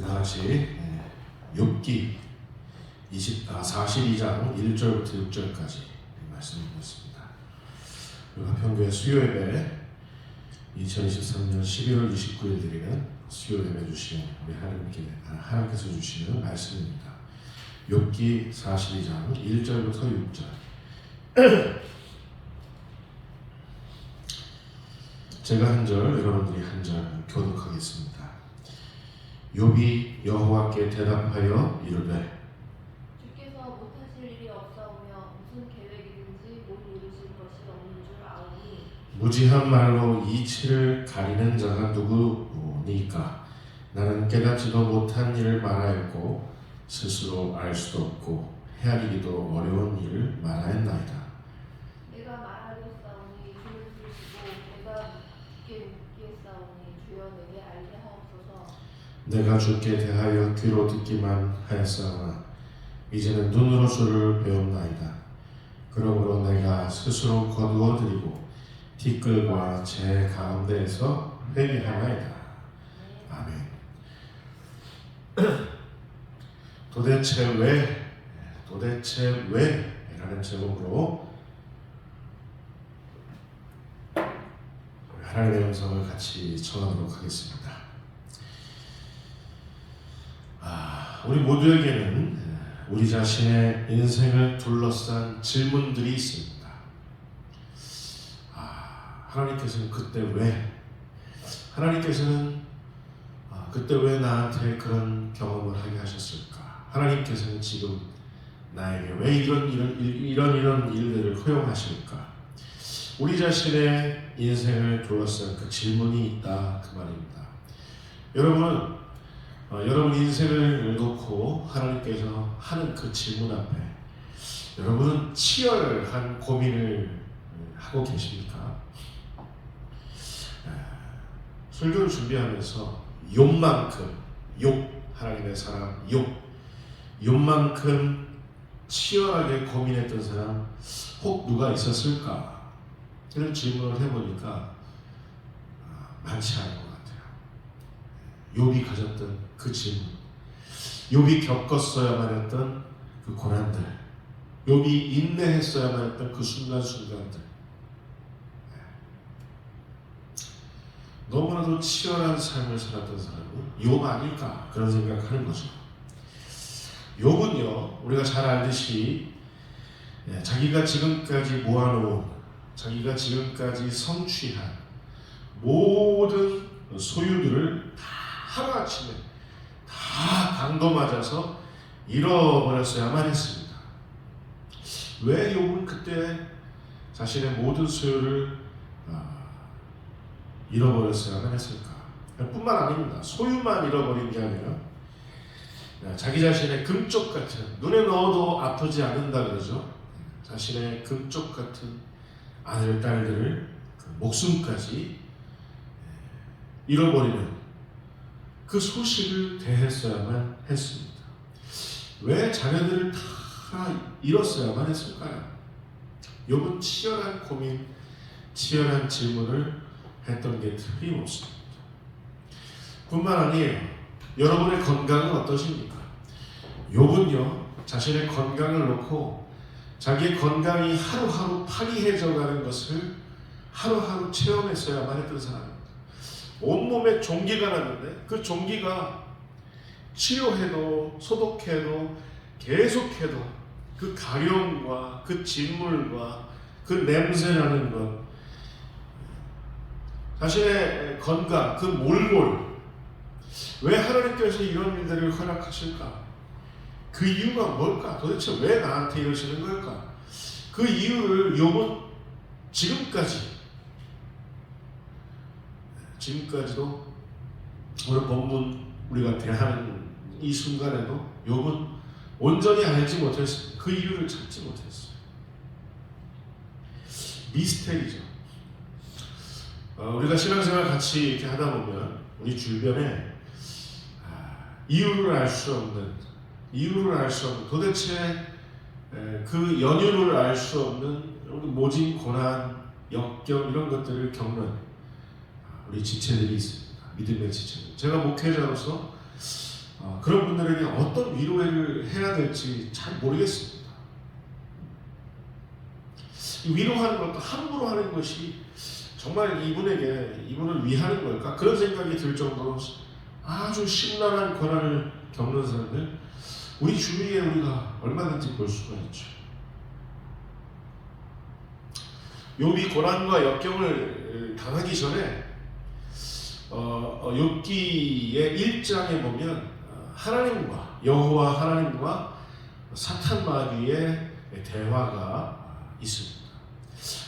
다 같이 욥기 42장 1절부터 6절까지 말씀을 보겠습니다. 우리 화평교회 수요예배 2023년 11월 29일 드리는 수요예배 주시는 우리 하나님께서 주시는 말씀입니다. 욥기 42장 1절부터 6절. 제가 한 절, 여러분들이 한 절 교독하겠습니다. 욥이 여호와께 대답하여 이르되 주께서 못하실 일이 없사오며 무슨 계획이든지 못 이루실 것이 없는 줄 아오니 무지한 말로 이치를 가리는 자가 누구니까? 나는 깨닫지도 못한 일을 말하였고 스스로 알 수도 없고 헤아리기도 어려운 일을 말하였나이다. 내가 말하였사오니 주를 들으시고 내가 묻게 묻겠사오니 주여 내게 알게 하옵소서. 내가 주께 대하여 귀로 듣기만 하였사오나 이제는 눈으로 주를 배움나이다. 그러므로 내가 스스로 거두어 드리고 티끌과 제 가운데에서 회개하나이다. 아멘. 도대체 왜 라는 제목으로 하나님의 음성을 같이 청하도록 하겠습니다. 우리 모두에게는 우리 자신의 인생을 둘러싼 질문들이 있습니다. 하나님께서는 그때 왜? 하나님께서는 그때 왜 나한테 그런 경험을 하게 하셨을까? 하나님께서는 지금 나에게 왜 이런 일들을 허용하실까? 우리 자신의 인생을 둘러싼 그 질문이 있다 그 말입니다. 여러분 인생을 놓고 하나님께서 하는 그 질문 앞에 여러분은 치열한 고민을 하고 계십니까? 설교를 준비하면서 욥 하나님의 사람 욥만큼 치열하게 고민했던 사람 혹 누가 있었을까? 이런 질문을 해보니까 많지 않은 것 같아요. 욥이 가졌던 그 질문, 욥이 겪었어야만 했던 그 고난들, 욥이 인내했어야만 했던 그 순간순간들, 너무나도 치열한 삶을 살았던 사람은 욥 아닐까 그런 생각하는 거죠. 욥은요, 우리가 잘 알듯이 자기가 지금까지 모아놓은, 자기가 지금까지 성취한 모든 소유들을 다 하루아침에 다 강도 맞아서 잃어버렸어야만 했습니다. 왜 욥은 그때 자신의 모든 소유를 잃어버렸어야만 했을까? 뿐만 아닙니다. 소유만 잃어버린 게 아니라 자기 자신의 금쪽 같은, 눈에 넣어도 아프지 않는다 그러죠. 자신의 금쪽 같은 아들, 딸들을 그 목숨까지 잃어버리는 그 소식을 대했어야만 했습니다. 왜 자녀들을 다 잃었어야만 했을까요? 욥은 치열한 고민, 치열한 질문을 했던 게 틀림없습니다. 뿐만 아니에요. 여러분의 건강은 어떠십니까? 욥은요, 자신의 건강을 놓고 자기의 건강이 하루하루 파리해져가는 것을 하루하루 체험했어야만 했던 사람입니다. 온몸에 종기가 났는데 그 종기가 치료해도 소독해도 계속해도 그 가려움과 그 진물과 그 냄새나는 것, 자신의 건강, 그 몰골, 왜 하나님께서 이런 일들을 허락하실까? 그 이유가 뭘까? 도대체 왜 나한테 이러시는 걸까? 그 이유를 욥은 지금까지도 오늘 본문 우리가 대하는 이 순간에도 욥은 온전히 알지 못했어요. 그 이유를 찾지 못했어요. 미스테리죠. 우리가 신앙생활 같이 이렇게 하다 보면 우리 주변에 이유를 알 수 없는, 도대체 그 연유를 알 수 없는 모진 고난, 역경 이런 것들을 겪는 우리 지체들이 있습니다. 믿음의 지체들. 제가 목회자로서 그런 분들에게 어떤 위로를 해야 될지 잘 모르겠습니다. 위로하는 것도 함부로 하는 것이 정말 이분을 위하는 걸까? 그런 생각이 들 정도로 아주 심란한 고난을 겪는 사람들, 우리 주위에 우리가 얼마든지 볼 수가 있죠. 욥이 고난과 역경을 당하기 전에 욥기의 1장에 보면 하나님과 여호와 하나님과 사탄 마귀의 대화가 있습니다.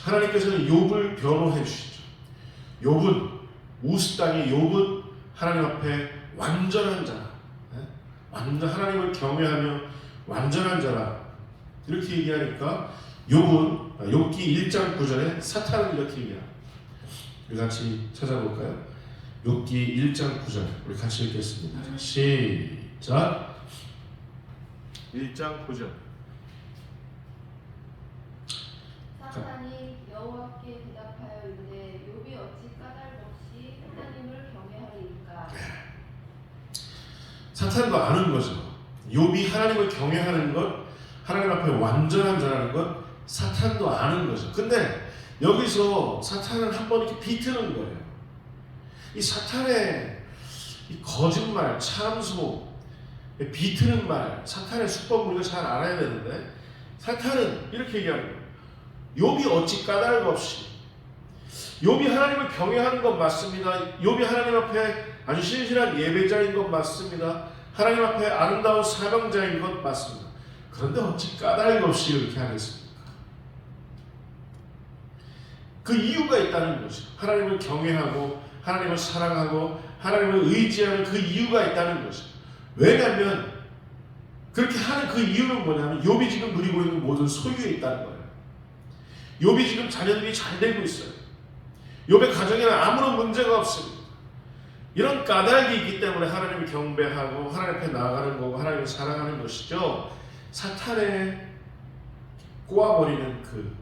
하나님께서는 욥을 변호해 주시죠. 욥은 우스 땅의 욥은 하나님 앞에 완전한 자라, 하나님을 경외하며 완전한 자라 이렇게 얘기하니까 욥은 욥기 1장 9절에 사탄은 이렇게 얘기합니다. 우리 같이 찾아볼까요? 욥기 1장 9절 우리 같이 읽겠습니다. 시작. 1장 9절. 사탄이 여호와께 대답하여 이르되 욥이 어찌 까닭 없이 하나님을 경외하리이까. 사탄도 아는 거죠. 욥이 하나님을 경외하는 것, 하나님 앞에 완전한 자라는 것 사탄도 아는 거죠. 근데 여기서 사탄은 한번 이렇게 비트는 거예요. 이 사탄의 이 거짓말, 참소, 비트는 말, 사탄의 수법을 우리가 잘 알아야 되는데 사탄은 이렇게 얘기하는 거예요. 욥이 어찌 까닭 없이, 욥이 하나님을 경외하는 건 맞습니다. 욥이 하나님 앞에 아주 신실한 예배자인 것 맞습니다. 하나님 앞에 아름다운 사명자인 것 맞습니다. 그런데 어찌 까닭 없이 이렇게 하겠습니까? 그 이유가 있다는 거죠. 하나님을 경외하고 하나님을 사랑하고 하나님을 의지하는 그 이유가 있다는 거죠. 왜냐하면 그렇게 하는 그 이유는 뭐냐면 욥이 지금 누리고 있는 모든 소유에 있다는 거예요. 욥이 지금 자녀들이 잘 되고 있어요. 욥의 가정에는 아무런 문제가 없습니다. 이런 까닭이 있기 때문에 하나님을 경배하고 하나님 앞에 나아가는 거고 하나님을 사랑하는 것이죠. 사탄에 꼬아버리는 그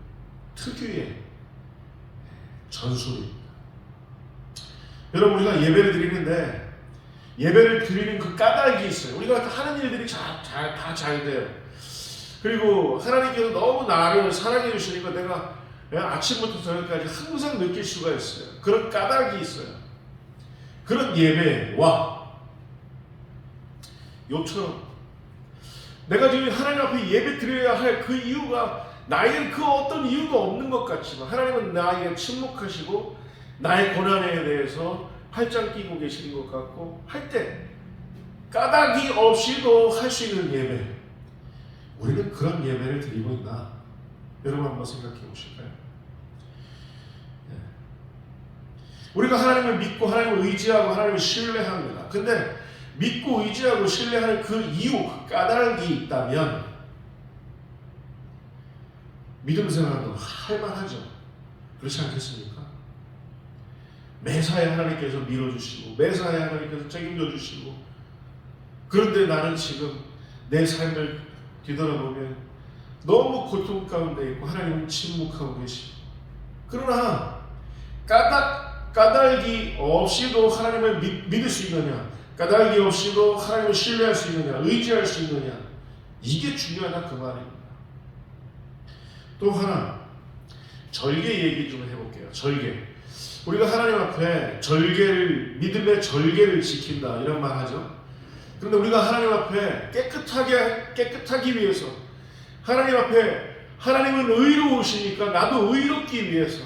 특유의 전술입니다. 여러분, 우리가 예배를 드리는데 예배를 드리는 그 까닭이 있어요. 우리가 하는 일들이 다 잘 돼요. 그리고 하나님께서 너무 나를 사랑해 주시니까 내가 아침부터 저녁까지 항상 느낄 수가 있어요. 그런 까닭이 있어요. 그런 예배와 욥처럼 내가 지금 하나님 앞에 예배 드려야 할 그 이유가 나에게 그 어떤 이유가 없는 것 같지만 하나님은 나에게 침묵하시고 나의 고난에 대해서 팔짱 끼고 계시는 것 같고 할 때 까닭이 없이도 할 수 있는 예배, 우리는 그런 예배를 드리고 있나? 여러분 한번 생각해 보실까요? 우리가 하나님을 믿고 하나님을 의지하고 하나님을 신뢰합니다. 근데 믿고 의지하고 신뢰하는 그 이유, 그 까닭이 있다면 믿음 생활도 할만하죠. 그렇지 않겠습니까? 매사에 하나님께서 밀어주시고 매사에 하나님께서 책임져 주시고, 그런데 나는 지금 내 삶을 뒤돌아보면 너무 고통 가운데 있고 하나님은 침묵하고 계시고, 그러나 까닭이 없이도 하나님을 믿을 수 있느냐, 까닭이 없이도 하나님을 신뢰할 수 있느냐, 의지할 수 있느냐, 이게 중요하다 그 말입니다. 또 하나 절개 얘기 좀 해볼게요. 절개. 우리가 하나님 앞에 믿음의 절개를 지킨다 이런 말 하죠. 그런데 우리가 하나님 앞에 깨끗하기 위해서, 하나님 앞에 하나님은 의로우시니까 나도 의롭기 위해서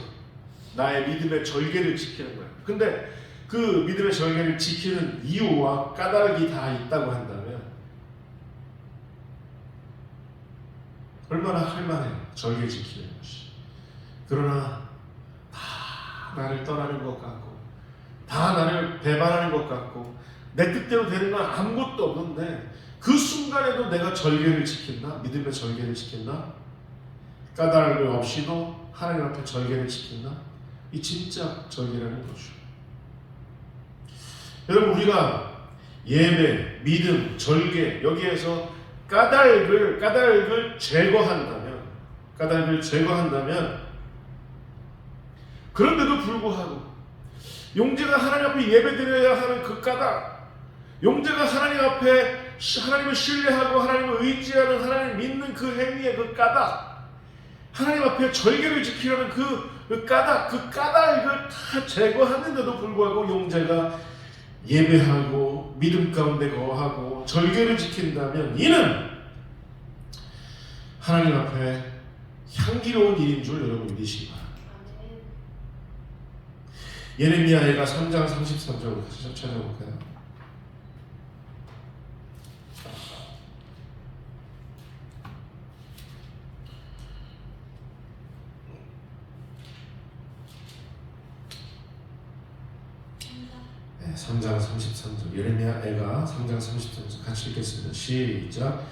나의 믿음의 절개를 지키는 거예요. 근데 그 믿음의 절개를 지키는 이유와 까닭이 다 있다고 한다면 얼마나 할만해요, 절개 지키는 것이. 그러나 다 나를 떠나는 것 같고 다 나를 배반하는 것 같고 내 뜻대로 되는 건 아무것도 없는데 그 순간에도 내가 절개를 지킨다? 믿음의 절개를 지킨다? 까닭을 없이도 하나님 앞에 절개를 지킨다? 이 진짜 절개라는 것이죠. 여러분, 우리가 예배, 믿음, 절개 여기에서 까닭을 제거한다면 그런데도 불구하고 용제가 하나님 앞에 예배드려야 하는 그 까닭, 용제가 하나님 앞에 하나님을 신뢰하고 하나님을 의지하는, 하나님을 믿는 그 행위의 그 까닭, 하나님 앞에 절개를 지키려는 그 까닭을 다 제거하는데도 불구하고 용제가 예배하고 믿음 가운데 거하고 절개를 지킨다면 이는 하나님 앞에 향기로운 일인 줄 여러분 믿으시기 바랍니다. 예레미야가 3장 33절로 같이 찾아볼까요? 네, 3장 33절 예레미야가 3장 33절 같이 읽겠습니다. 시작.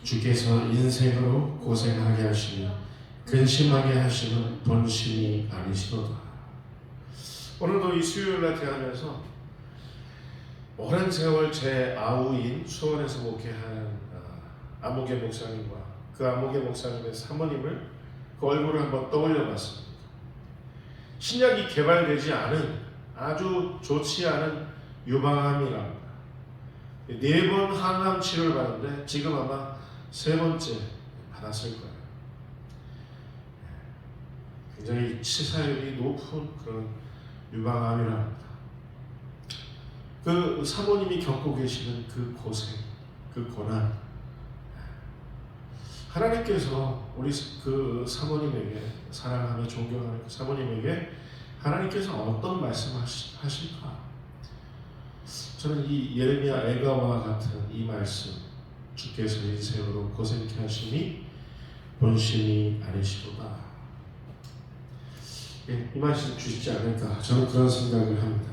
주께서 인생으로 고생하게 하시며 근심하게 하시는 본심이 아니시도다. 오늘도 이 수요일날 대하면서 오랜 세월 제 아우인 수원에서 목회한 안목의 목사님과 그 안목의 목사님의 사모님을 그 얼굴을 한번 떠올려 봤습니다. 신약이 개발되지 않은 아주 좋지 않은 유방암이랍니다. 4번 항암 치료를 받는데 지금 아마 3번째 받았을 거예요. 굉장히 치사율이 높은 그런 유방암이랍니다. 그 사모님이 겪고 계시는 그 고생, 그 고난, 하나님께서 우리 그 사모님에게, 사랑하며 존경하는 그 사모님에게 하나님께서 어떤 말씀하실까? 저는 이 예레미야 애가와 같은 이 말씀, 주께서 인생으로 고생케 하시니 본심이 아니시도다. 이 말씀 주시지 않을까? 저는 그런 생각을 합니다.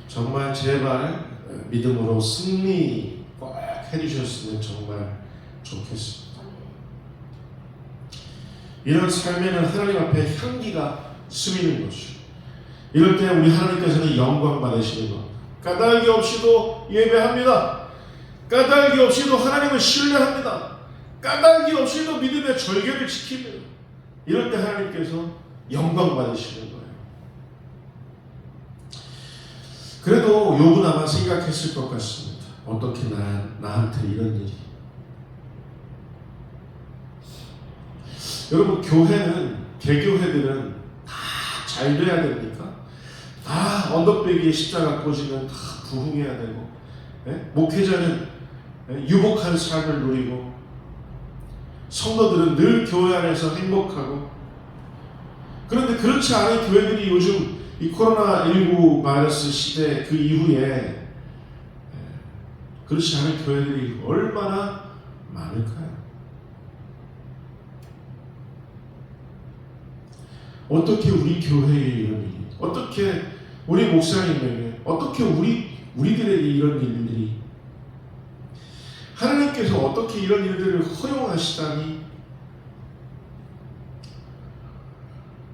정말 제발 믿음으로 승리 꼭 해주셨으면 정말 좋겠습니다. 이런 삶에는 하나님 앞에 향기가 스미는 것이죠. 이럴 때 우리 하나님께서는 영광 받으시는 겁니다. 까닭이 없이도 예배합니다. 까닭이 없이도 하나님을 신뢰합니다. 까닭이 없이도 믿음의 절개를 지킵니다. 이럴 때 하나님께서 영광 받으시는 거예요. 그래도 욥은 아마 생각했을 것 같습니다. 어떻게 나한테 이런 일이. 여러분, 교회는, 개교회들은 다 잘 돼야 됩니까? 다 언덕배기에 십자가 꽂으면 다 부흥해야 되고, 목회자는 유복한 삶을 누리고, 성도들은 늘 교회 안에서 행복하고. 그런데 그렇지 않은 교회들이 요즘 이 코로나19 바이러스 시대 그 이후에 그렇지 않은 교회들이 얼마나 많을까요? 어떻게 우리 교회에 이런 일이, 어떻게 우리 목사님에게, 어떻게 우리들에게 이런 일들이, 하나님께서 어떻게 이런 일들을 허용하시다니,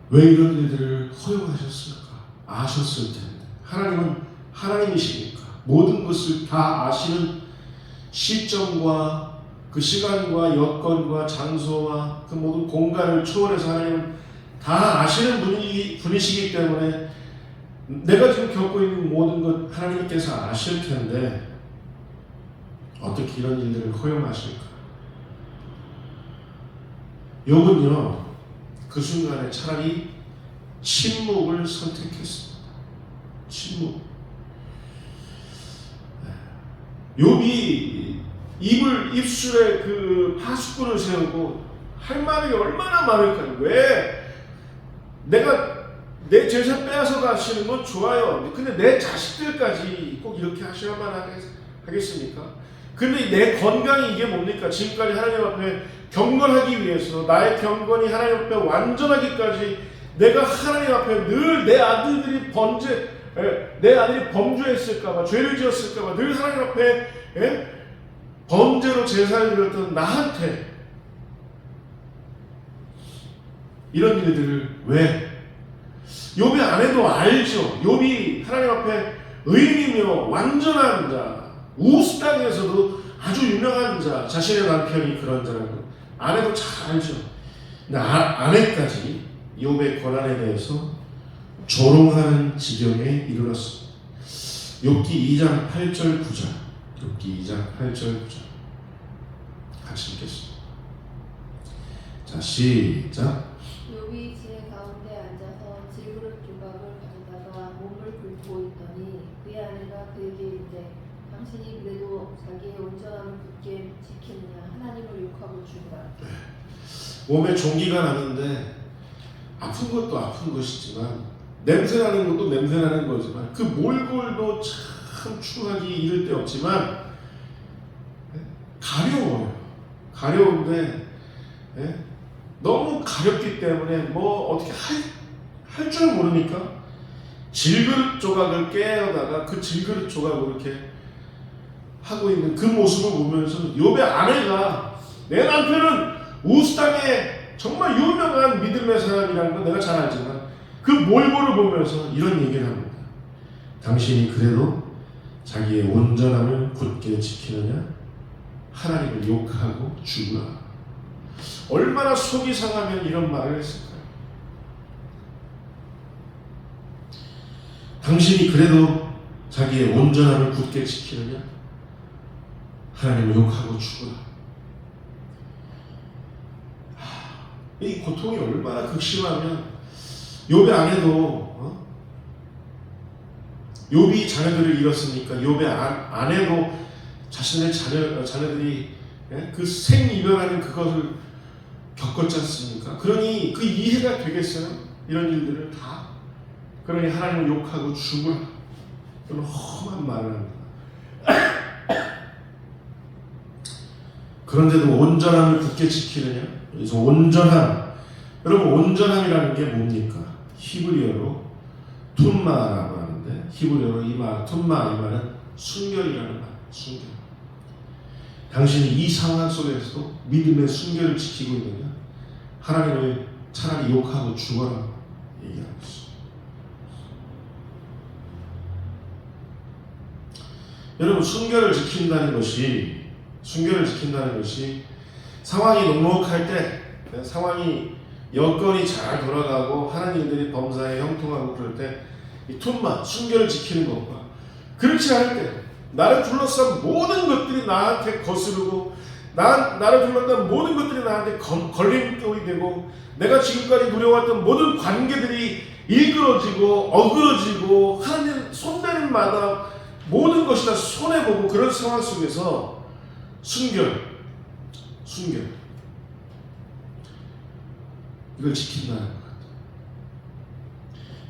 왜 이런 일들을 허용하셨을까? 아셨을 텐데. 하나님은 하나님이시니까 모든 것을 다 아시는 시점과 그 시간과 여건과 장소와 그 모든 공간을 초월해서 하나님은 다 아시는 분이시기 때문에 내가 지금 겪고 있는 모든 것 하나님께서 아실 텐데 어떻게 이런 일들을 허용하실까? 욥은요, 그 순간에 차라리 침묵을 선택했습니다. 침묵. 욥이 입술에 그 파수꾼을 세우고 할 말이 얼마나 많을까요? 왜 내가 내 재산 빼앗아 가시는 건 좋아요. 근데 내 자식들까지 꼭 이렇게 하셔야만 하겠습니까? 근데 내 건강이 이게 뭡니까? 지금까지 하나님 앞에 경건하기 위해서 나의 경건이 하나님 앞에 완전하기까지 내가 하나님 앞에 늘 내 아들이 범죄했을까봐, 죄를 지었을까봐 늘 하나님 앞에 범죄로 제사를 드렸던 나한테 이런 일들을 왜? 욥의 아내도 알죠. 욥이 하나님 앞에 의인이며 완전한 자, 우스 땅에서도 아주 유명한 자, 자신의 남편이 그런 자라고 아내도 잘 알죠. 근데 아내까지 욥의 고난에 대해서 조롱하는 지경에 이르렀습니다. 욥기 2장 8절 9절. 욥기 2장 8절 9절. 같이 읽겠습니다. 자, 시작. 욥이 지혜 가운데 앉아서 질그릇 조각을 가져다가 몸을 긁고 있더니 그의 아내가 그에게 이르되 당신이 그래도 자기의 온전함을 굳게 지키느냐 하나님을 욕하고 죽으라. 몸에 종기가 나는데 아픈 것도 아픈 것이지만 냄새나는 것도 냄새나는 거지만 그 몰골도 참 추하기 이를 데 없지만 가려워요. 가려운데 너무 가렵기 때문에 뭐 어떻게 할 줄 모르니까 질그릇 조각을 깨어다가 그 질그릇 조각을 이렇게 하고 있는 그 모습을 보면서 욥의 아내가 내 남편은 우스 땅에 정말 유명한 믿음의 사람이라는 건 내가 잘 알지만 그 몰골을 보면서 이런 얘기를 합니다. 당신이 그래도 자기의 온전함을 굳게 지키느냐? 하나님을 욕하고 죽으라. 얼마나 속이 상하면 이런 말을 했을까요? 당신이 그래도 자기의 온전함을 굳게 지키느냐? 하나님을 욕하고 죽으라. 이 고통이 얼마나 극심하면 욥의 아내도 욥이 자녀들을 잃었으니까 욥의 아내도 자신의 자녀들이 그 생이별하는 그것을 겪었지 않습니까? 그러니 그 이해가 되겠어요? 이런 일들을 다. 그러니 하나님을 욕하고 죽으라. 그런 험한 말을 합니다. 그런데도 온전함을 굳게 지키느냐? 그래서 온전함. 여러분 온전함이라는 게 뭡니까? 히브리어로 툰마라고 하는데 히브리어로 이 말 툰마 이 말은 순결이라는 말. 순결. 당신이 이 상황 속에서도 믿음의 순결을 지키고 있느냐? 하나님을 차라리 욕하고 죽어라 얘기하고 있습니다. 여러분 순결을 지킨다는 것이 상황이 녹록할 때, 상황이 여건이 잘 돌아가고 하는 일들이 범사에 형통하고 그럴 때 이 툰마, 순결을 지키는 것과 그렇지 않을 때 나를 둘러싼 모든 것들이 나한테 거스르고 나를 둘러싼 모든 것들이 나한테 걸림돌이 되고 내가 지금까지 누려왔던 모든 관계들이 일그러지고 어그러지고 하나님 손대는 마다 모든 것이 다 손해보고 그런 상황 속에서 순결 이걸 지킨다는 것 같아요.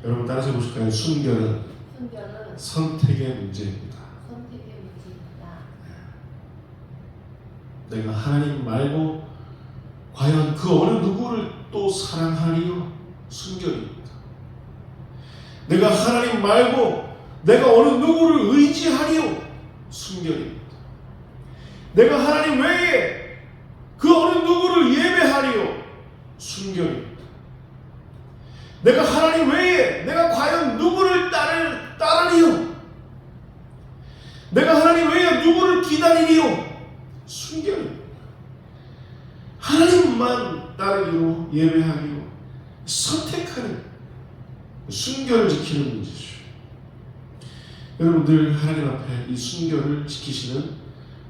여러분 따라서 보실까요? 순결은 선택의 문제입니다. 내가 하나님 말고 과연 그 어느 누구를 또 사랑하리요? 순결입니다. 내가 하나님 말고 내가 어느 누구를 의지하리요? 순결입니다. 내가 하나님 외에 그 어느 누구를 예배하리요? 순결입니다. 내가 하나님 외에 내가 과연 누구를 따르리요? 내가 하나님 외에 누구를 기다리리요? 순결입니다. 하나님만 따르기로 예배하기로 선택하는 순결을 지키는 문제죠. 여러분들 하나님 앞에 이 순결을 지키시는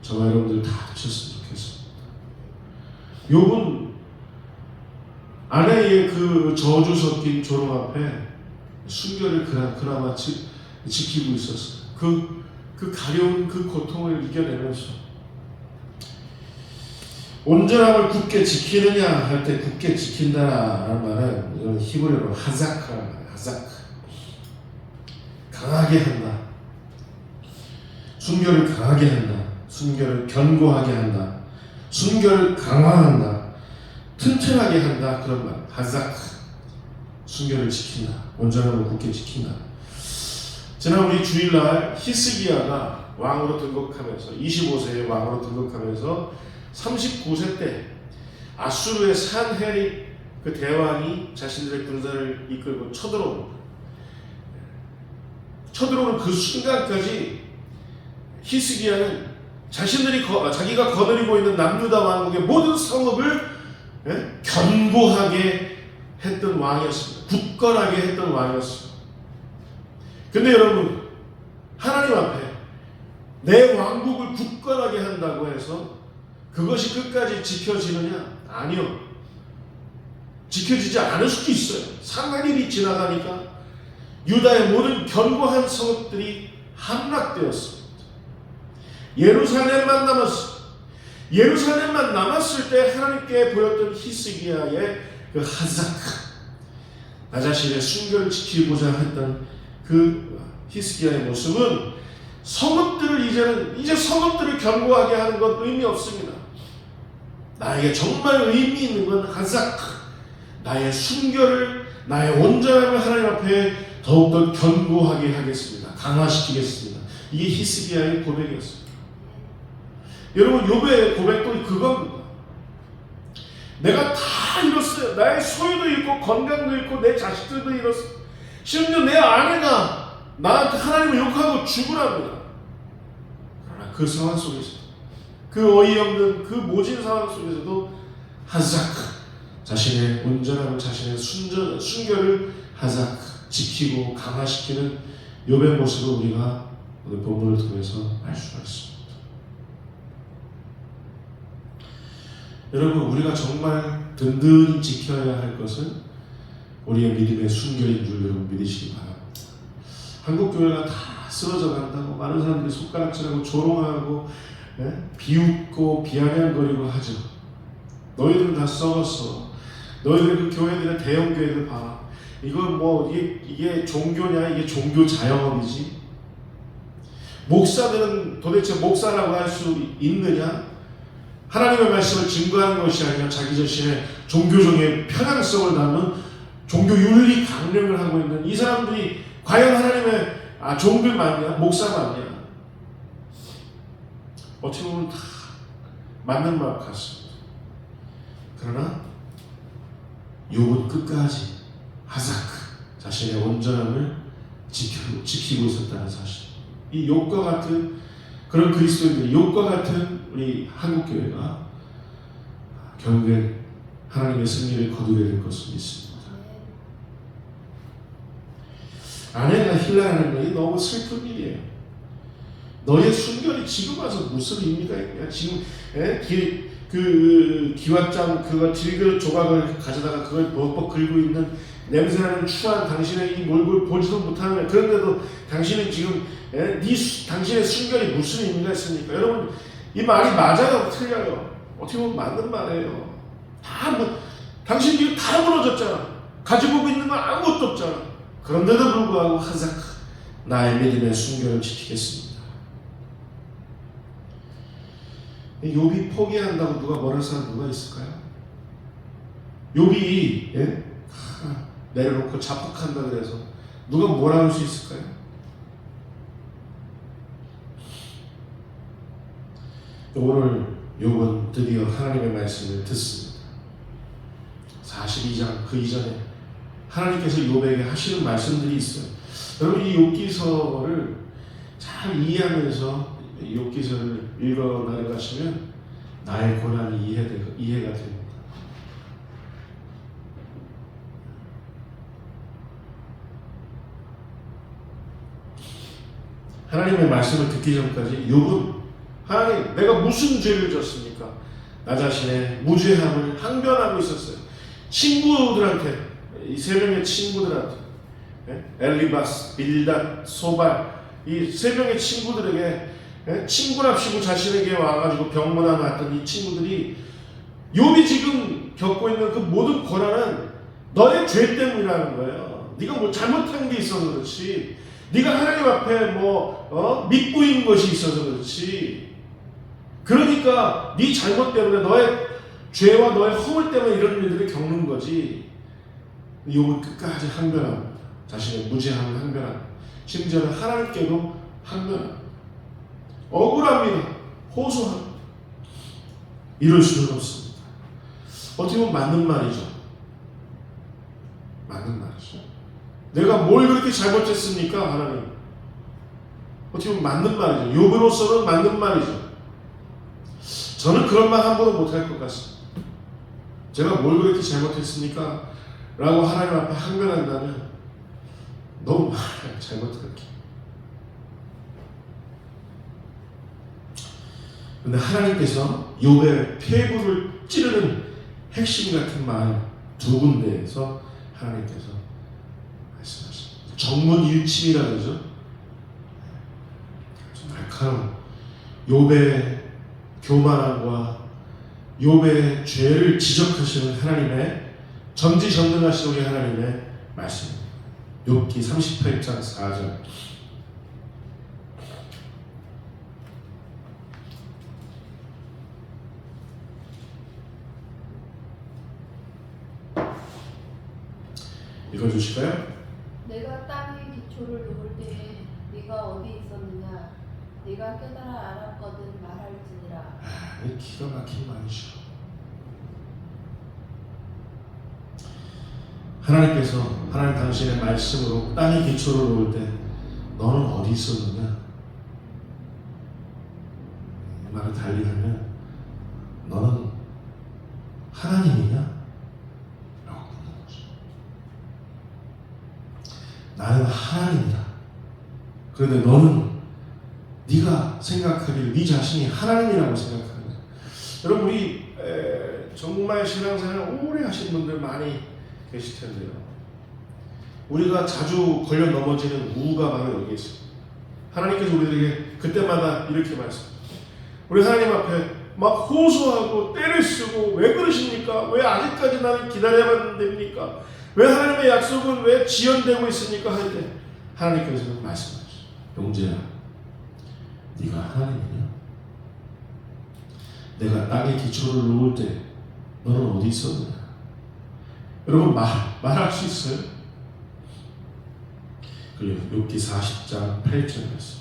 저와 여러분들 다 되셨으면 좋겠습니다. 욥은 아내의 그 저주 섞인 조롱 앞에 순결을 그나마 지키고 있었어요. 그 가려운 그 고통을 이겨내면서 온전함을 굳게 지키느냐 할 때 굳게 지킨다라는 말은 이건 히브리어로 하자크라는 말이에요. 하자크. 강하게 한다. 순결을 강하게 한다. 순결을 견고하게 한다. 순결을 강화한다. 튼튼하게 한다. 그런 말. 하자크. 순결을 지킨다. 온전함을 굳게 지킨다. 지난 우리 주일날 히스기야가 왕으로 등극하면서 25세의 왕으로 등극하면서 39세 때 아수르의 산헤립 그 대왕이 자신들의 군사를 이끌고 쳐들어오는 그 순간까지 히스기야는 자기가 거느리고 있는 남유다 왕국의 모든 성읍을 견고하게 했던 왕이었습니다. 굳건하게 했던 왕이었습니다. 근데 여러분 하나님 앞에 내 왕국을 굳건하게 한다고 해서 그것이 끝까지 지켜지느냐? 아니요. 지켜지지 않을 수도 있어요. 상한일이 지나가니까 유다의 모든 견고한 성읍들이 함락되었습니다. 예루살렘만 남았어요. 예루살렘만 남았을 때 하나님께 보였던 히스기야의 그 하사크, 나 자신의 순결을 지키고자 했던 그 히스기야의 모습은 성읍들을 이제 성읍들을 견고하게 하는 건 의미 없습니다. 나에게 정말 의미 있는 건 하사크, 나의 순결을, 나의 온전함을 하나님 앞에 더욱더 견고하게 하겠습니다. 강화시키겠습니다. 이게 히스기야의 고백이었습니다. 여러분, 욥의 고백도 그겁니다. 내가 다 잃었어요. 나의 소유도 잃고 건강도 잃고 내 자식들도 잃었어요. 심지어 내 아내가 나한테 하나님을 욕하고 죽으랍니다. 그러나 그 상황 속에서, 그 어이없는 그 모진 상황 속에서도 하사크, 자신의 온전함을, 자신의 순결을 하사크, 지키고 강화시키는 욥의 모습을 우리가 오늘 본문을 통해서 알 수가 있습니다. 여러분, 우리가 정말 든든히 지켜야 할 것은 우리의 믿음의 순결인 줄 여러분 믿으시기 바랍니다. 한국 교회가 다 쓰러져 간다고 많은 사람들이 손가락질하고 조롱하고 비웃고 비아냥거리고 하죠. 너희들은 다 썩었어. 너희들 그 교회들의 대형 교회들 봐라. 이거 뭐 이게 종교냐? 이게 종교 자영업이지. 목사들은 도대체 목사라고 할 수 있느냐? 하나님의 말씀을 증거하는 것이 아니라 자기 자신의 종교적인 편향성을 담은 종교 윤리 강령을 하고 있는 이 사람들이 과연 하나님의 종들 맞냐? 목사 맞냐? 어떻게 보면 다 맞는 말 같습니다. 그러나 욥은 끝까지 하사크, 자신의 온전함을 지키고 있었다는 사실. 이 욥과 같은 그런 그리스도인들, 욥과 같은 우리 한국교회가 결국엔 하나님의 승리를 거두게 될 것을 믿습니다. 아내가 힐라라는 것이 너무 슬픈 일이에요. 너의 순결이 지금 와서 무슨 의미가 있냐? 지금 기왓장 그거 질그 조각을 가져다가 그걸 벅벅 긁고 있는 냄새나는 추한 당신의 이 얼굴 보지도 못하는, 그런데도 당신은 지금 당신의 순결이 무슨 의미가 있습니까? 여러분, 이 말이 맞아요? 틀려요? 어떻게 보면 맞는 말이에요. 당신 지금 다 무너졌잖아. 가지고 있는 건 아무것도 없잖아. 그런데도 불구하고 하사크, 나의 믿음의 순결을 지키겠습니다. 욥이 포기한다고 누가 뭐랄 사람 누가 있을까요? 욥이 내려놓고 자폭한다 그래서 누가 뭐라 할 수 있을까요? 오늘 욥은 드디어 하나님의 말씀을 듣습니다. 42장 그 이전에 하나님께서 욥에게 하시는 말씀들이 있어요. 여러분, 이 욥기서를 잘 이해하면서 욥기서를 읽어 나가시면 나의 고난이 이해가 됩니다. 하나님의 말씀을 듣기 전까지 욥은 하나님, 내가 무슨 죄를 졌습니까? 나 자신의 무죄함을 항변하고 있었어요. 친구들한테, 이 세 명의 친구들한테, 엘리바스, 빌닷, 소발, 이 세 명의 친구들에게 친구랍시고 자신에게 와가지고 병문안 왔던 이 친구들이 욥이 지금 겪고 있는 그 모든 고난은 너의 죄 때문이라는 거예요. 네가 뭐 잘못한 게 있어서 그렇지. 네가 하나님 앞에 믿고 있는 것이 있어서 그렇지. 그러니까 네 잘못 때문에 너의 죄와 너의 허물 때문에 이런 일들을 겪는 거지. 욥은 끝까지 항변합니다. 자신의 무죄함을 항변합니다. 심지어는 하나님께도 항변합니다. 억울합니다. 호소합니다. 이럴 수는 없습니다. 어떻게 보면 맞는 말이죠. 맞는 말이죠. 내가 뭘 그렇게 잘못했습니까, 하나님? 어떻게 보면 맞는 말이죠. 욥으로서는 맞는 말이죠. 저는 그런 말 한 번도 못할 것 같습니다. 제가 뭘 그렇게 잘못했습니까? 라고 하나님 앞에 항변한다면 너무 많아요. 잘못한 게. 그런데 하나님께서 욥의 폐부를 찌르는 핵심 같은 말 두 군데에서 하나님께서 말씀하십니다. 정문일침이라 그러죠. 날카로운 욥의 교만함과 욥의 죄를 지적하시는 하나님의 전지전능하신 우리 하나님의 말씀입니다. 욥기 38장 4절. 읽어주실까요? 내가 땅의 기초를 놓을 때에 네가 어디 있었느냐? 네가 깨달아 알았거든 말할지니라. 이 기가 막힌 말이죠. 하나님께서 하나님 당신의 말씀으로 땅의 기초를 놓을 때 너는 어디 있었느냐? 이 말을 달리 하면 너는 하나님이냐? 라고 묻는 거죠. 나는 하나님이다. 그런데 너는 네가 생각하기를 네 자신이 하나님이라고 생각하는 거야. 여러분 우리 정말 신앙생활 오래 하신 분들 많이 계실 텐데요. 우리가 자주 걸려 넘어지는 우가 바로 여기에 있습니다. 하나님께서 우리들에게 그때마다 이렇게 말씀합니다. 우리 하나님 앞에 막 호소하고 때를 쓰고 왜 그러십니까? 왜 아직까지 나는 기다려야만 됩니까? 왜 하나님의 약속은 왜 지연되고 있습니까? 할 때 하나님께서는 말씀하시죠. 용재야, 네가 하나님이냐? 내가 땅에 기초를 놓을 때 너는 어디 있었느냐? 여러분 말할 수 있어요? 그리고 욥기 40장 8절 말씀.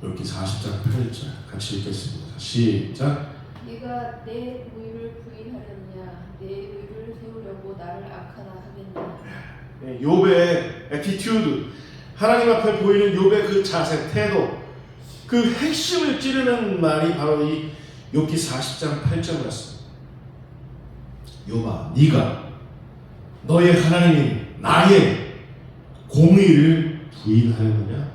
욥기 40장 8절 같이 읽겠습니다. 시작. 네가 내 의를 부인하려느냐? 내 의를 세우려고 나를 악하다 하겠느냐? 욥의 애티튜드, 하나님 앞에 보이는 욥의 그 자세, 태도, 그 핵심을 찌르는 말이 바로 이 욥기 40장 8절 말씀. 욥아, 네가 너의 하나님인 나의 공의를 부인하려느냐?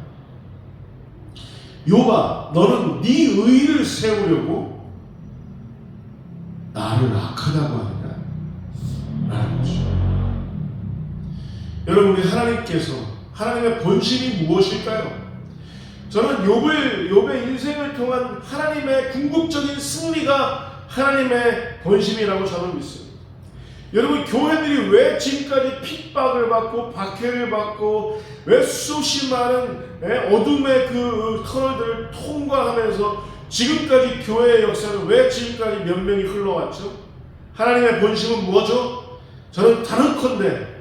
욥아, 너는 네 의를 세우려고 나를 악하다고 하느냐? 라는 거죠. 여러분, 우리 하나님께서 하나님의 본심이 무엇일까요? 저는 욥의 인생을 통한 하나님의 궁극적인 승리가 하나님의 본심이라고 저는 믿습니다. 여러분, 교회들이 왜 지금까지 핍박을 받고 박해를 받고 왜 수없이 많은 어둠의 그 터널들을 통과하면서 지금까지 교회의 역사는 왜 지금까지 몇 명이 흘러왔죠? 하나님의 본심은 뭐죠? 저는 단언컨대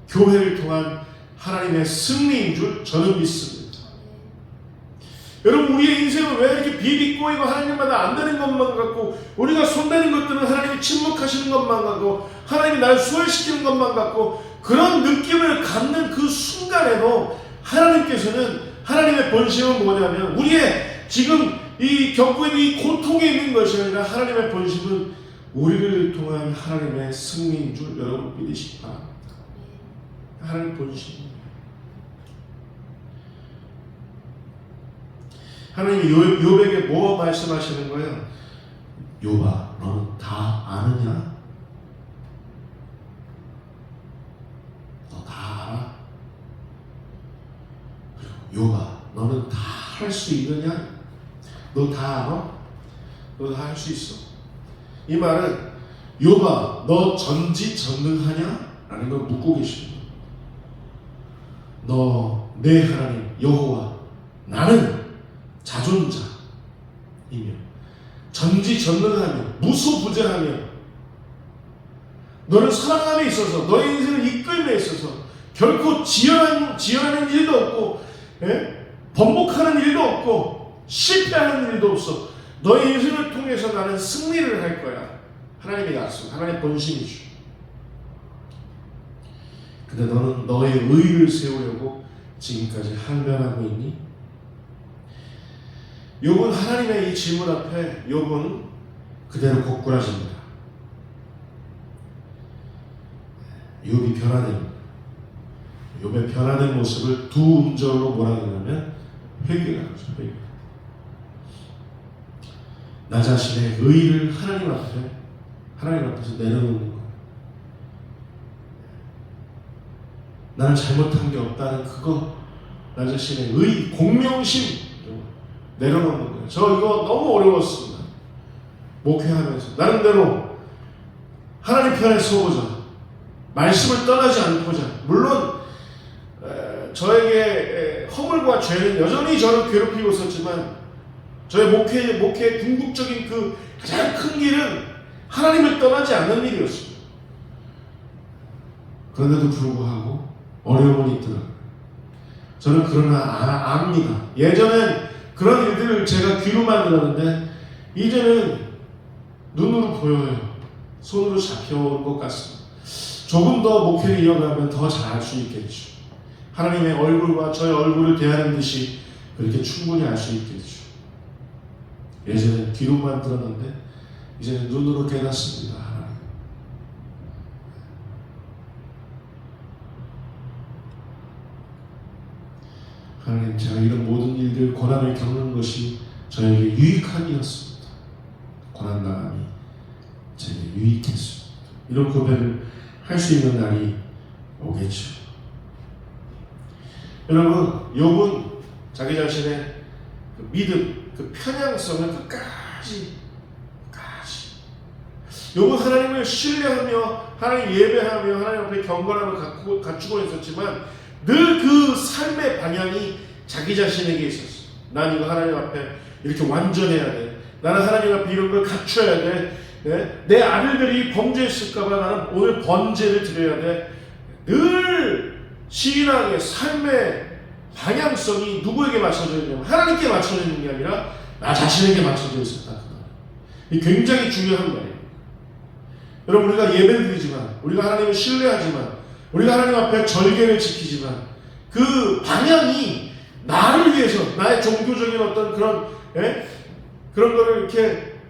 교회를 통한 하나님의 승리인 줄 저는 믿습니다. 여러분, 우리의 인생은 왜 이렇게 비비꼬이고 하나님마다 안 되는 것만 같고 우리가 손대는 것들은 하나님이 침묵하시는 것만 같고 하나님이 날 수월시키는 것만 같고 그런 느낌을 갖는 그 순간에도 하나님께서는 하나님의 본심은 뭐냐면 우리의 지금 이 겪고 있는 이 고통에 있는 것이 아니라 하나님의 본심은 우리를 통한 하나님의 승리인 줄 여러분 믿으시기 바랍니다. 하나님의 본심. 하나님이 욥에게 뭐 말씀하시는 거예요? 욥아, 너는 다 아느냐? 너 다 알아? 그리고 욥아, 너는 다 할 수 있느냐? 너 다 알아? 너 다 할 수 있어? 이 말은 욥아, 너 전지전능하냐? 라는 걸 묻고 계십니다. 너 내 하나님 여호와 나는 자존자이며 전지전능하며 무소부재하며 너를 사랑함에 있어서 너의 인생을 이끌음에 있어서 결코 지연하는 일도 없고 번복하는 일도 없고 실패하는 일도 없어. 너의 인생을 통해서 나는 승리를 할 거야. 하나님의 약속, 하나님의 본심이죠. 근데 너는 너의 의를 세우려고 지금까지 항변하고 있니? 욥은 하나님의 이 질문 앞에 욥은 그대로 고꾸라집니다. 욥이 변화됩니다. 욥의 변화된 모습을 두 음절로 뭐라 그러냐면 회개라고 하죠. 회개. 나 자신의 의의를 하나님 앞에서 내려놓는 거예요. 나는 잘못한 게 없다는 그거, 나 자신의 의, 공명심 내려놓는 거예요. 저 이거 너무 어려웠습니다. 목회하면서 나름대로 하나님 편에 서보자, 말씀을 떠나지 않고자. 물론 저에게 허물과 죄는 여전히 저를 괴롭히고 있었지만 저의 목회의 궁극적인 그 가장 큰 길은 하나님을 떠나지 않는 일이었습니다. 그런데도 불구하고 어려움은 있더라고요. 저는 그러나 압니다. 예전엔 그런 일들을 제가 귀로만 들었는데 이제는 눈으로 보여요. 손으로 잡혀오는 것 같습니다. 조금 더 목회를 이어가면 더 잘할 수 있겠죠. 하나님의 얼굴과 저의 얼굴을 대하는 듯이 그렇게 충분히 알 수 있겠죠. 예전엔 귀로만 들었는데 이제는 눈으로 깨닫습니다. 하나님, 제가 이런 모든 일들, 고난을 겪는 것이 저에게 유익함이었습니다. 고난당함이 제게 유익했습니다. 이런 고백을 할 수 있는 날이 오겠죠. 여러분, 욥은 자기 자신의 그 믿음, 그 편향성을 끝까지 욥은 하나님을 신뢰하며 하나님 예배하며 하나님 앞에 경건함을 갖추고 있었지만 늘 그 삶의 방향이 자기 자신에게 있었어요. 난 이거 하나님 앞에 이렇게 완전해야 돼. 나는 하나님 앞에 이런 걸 갖춰야 돼. 내 아들들이 범죄했을까봐 나는 오늘 번제를 드려야 돼. 늘 신앙의 삶의 방향성이 누구에게 맞춰져 있냐면 하나님께 맞춰져 있는 게 아니라 나 자신에게 맞춰져 있었다. 이 굉장히 중요한 말이에요. 여러분, 우리가 예배를 드리지만, 우리가 하나님을 신뢰하지만, 우리가 하나님 앞에 절개를 지키지만 그 방향이 나를 위해서, 나의 종교적인 어떤 그런 거를 이렇게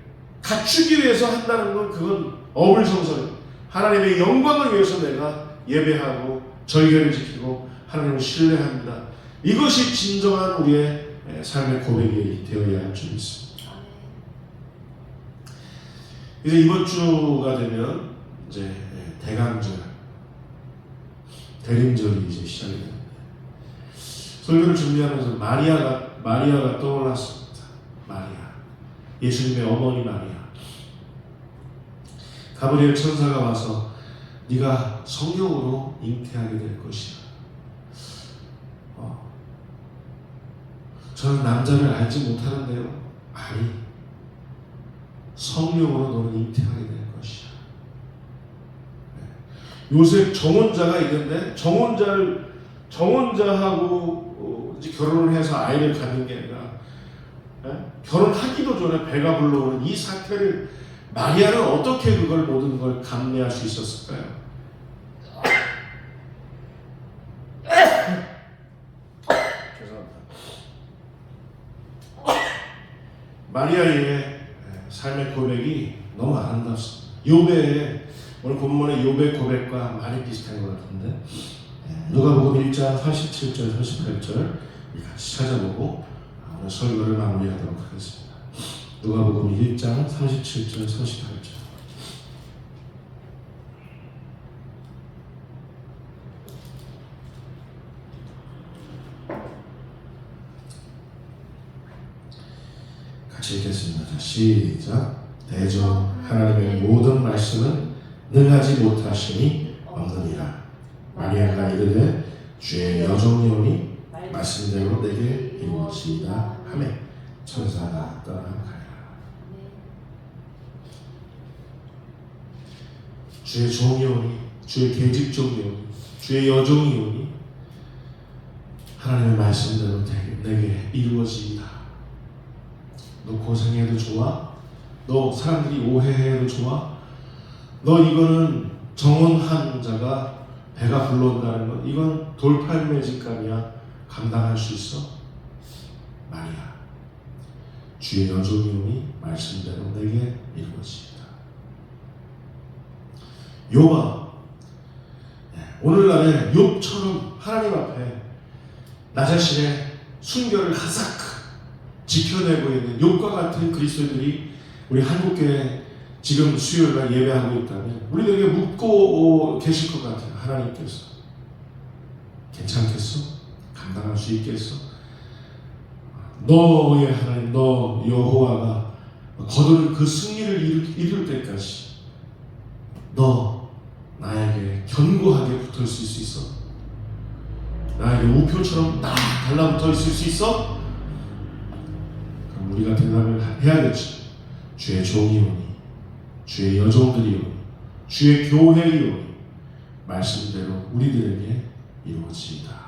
갖추기 위해서 한다는 건 그건 어불성설이에요. 하나님의 영광을 위해서 내가 예배하고 절개를 지키고 하나님을 신뢰합니다. 이것이 진정한 우리의 삶의 고백이 되어야 할 줄 믿습니다. 이제 이번 주가 되면 이제 대강절, 대림절이 이제 시작이 됩니다. 설교를 준비하면서 마리아가 떠올랐습니다. 마리아, 예수님의 어머니 마리아. 가브리엘 천사가 와서 네가 성령으로 잉태하게 될 것이야. 저는 남자를 알지 못하는데요. 아니, 성령으로 너는 잉태하게 될 것이야. 요셉 정혼자가 있는데 정혼자하고 이제 결혼을 해서 아이를 갖는 게 아니라 결혼하기도 전에 배가 불러오는 이 사태를 마리아는 어떻게 그걸 모든 걸 감내할 수 있었을까요? 죄송합니다. 마리아의 삶의 고백이 너무 아름답습니다. 욥의 오늘 본문의 욥의 고백과 많이 비슷한 것 같은데 누가복음 1장 47절 48절 같이 찾아보고 오늘 설교를 마무리하도록 하겠습니다. 누가복음 1장 37절 48절. 같이 읽겠습니다. 시작. 대저 하나님의 모든 말씀은 능하지 못하시니 없느니라. 마리아가 이르되 주의 여종이오니 말씀대로 내게 이루어지이다 하며 천사가 떠나가니라. 주의 종이오니, 주의 계집종이오니, 주의 여종이오니 하나님의 말씀대로 내게 이루어지이다. 너 고생해도 좋아? 너 사람들이 오해해도 좋아? 너 이거는 정혼한 자가 배가 불러온다는 건 이건 돌팔매직감이야. 감당할 수 있어? 마리아, 주의 여종이오니 말씀대로 내게 이루어지이다. 욥아, 오늘날에 욥처럼 하나님 앞에 나 자신의 순결을 하삭 지켜내고 있는 욥과 같은 그리스도인들이 우리 한국교회 지금 수요일날 예배하고 있다면 우리들에게 묻고 계실 것 같아요. 하나님께서 괜찮겠어? 감당할 수 있겠어? 너의 하나님, 너 여호와가 거두는 그 승리를 이룰 때까지 너 나에게 견고하게 붙어 있을 수 있어? 나에게 우표처럼 딱 달라붙어 있을 수 있어? 그럼 우리가 대답을 해야겠지. 주의 종이 오니, 주의 여종들이 오니, 주의 교회이 오니 말씀대로 우리들에게 이루어지이다.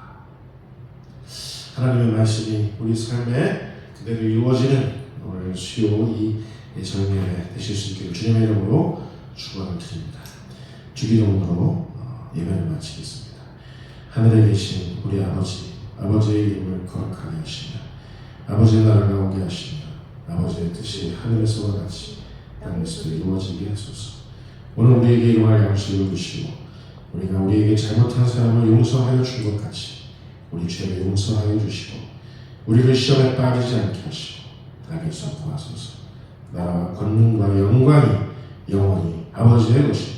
하나님의 말씀이 우리 삶에 그대로 이루어지는 오늘 수요 이 정예배 되실 수 있기를 주님의 이름으로 축원을 드립니다. 주기도문으로 예배를 마치겠습니다. 하늘에 계신 우리 아버지, 아버지의 이름을 거룩하게 하시며 아버지의 나라가 오게 하시며 아버지의 뜻이 하늘에서와 같이 땅에서도 이루어지게 하소서. 오늘 우리에게 일용할 양식을 주시고 우리가 우리에게 잘못한 사람을 용서하여 준 것 같이 우리 죄를 용서하여 주시고 우리를 시험에 빠지지 않게 하시고 악에서 구하소서. 나라와 권능과 영광이 영원히 아버지의 것이니